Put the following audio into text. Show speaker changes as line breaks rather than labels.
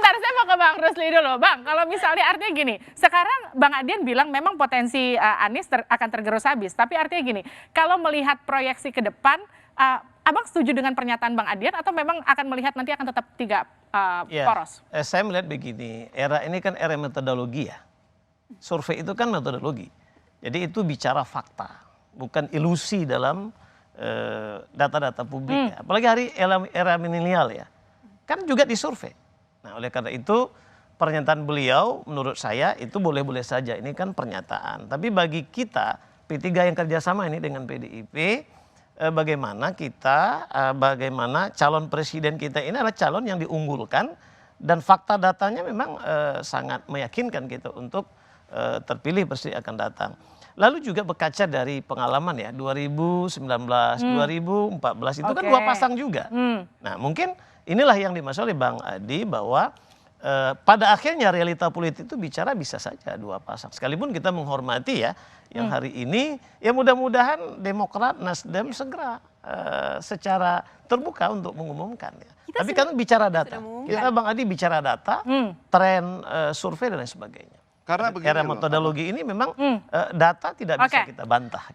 Sebentar, saya mau ke Bang Rusli dulu. Bang, kalau misalnya artinya gini, sekarang Bang Adian bilang memang potensi Anies akan tergerus habis. Tapi artinya gini, kalau melihat proyeksi ke depan, Abang setuju dengan pernyataan Bang Adian atau memang akan melihat nanti akan tetap tiga poros?
Saya melihat begini, era ini kan era metodologi ya. Survei itu kan metodologi. Jadi itu bicara fakta, bukan ilusi dalam data-data publik. Ya. Apalagi hari era milenial ya. Kan juga disurvei. Nah, oleh karena itu pernyataan beliau menurut saya itu boleh-boleh saja. Ini kan pernyataan. Tapi bagi kita P3 yang kerjasama ini dengan PDIP, bagaimana calon presiden kita ini adalah calon yang diunggulkan dan fakta datanya memang sangat meyakinkan gitu untuk terpilih presiden akan datang. Lalu juga berkaca dari pengalaman ya 2019, 2014 itu kan dua pasang juga. Nah mungkin inilah yang dimaksud oleh Bang Adi bahwa pada akhirnya realita politik itu bicara bisa saja dua pasang. Sekalipun kita menghormati ya yang hari ini ya mudah-mudahan Demokrat, Nasdem segera secara terbuka untuk mengumumkan ya. Tapi kan bicara data. Kita Bang Adi bicara data, tren survei dan lain sebagainya.
Karena
era metodologi ini memang data tidak bisa kita bantah.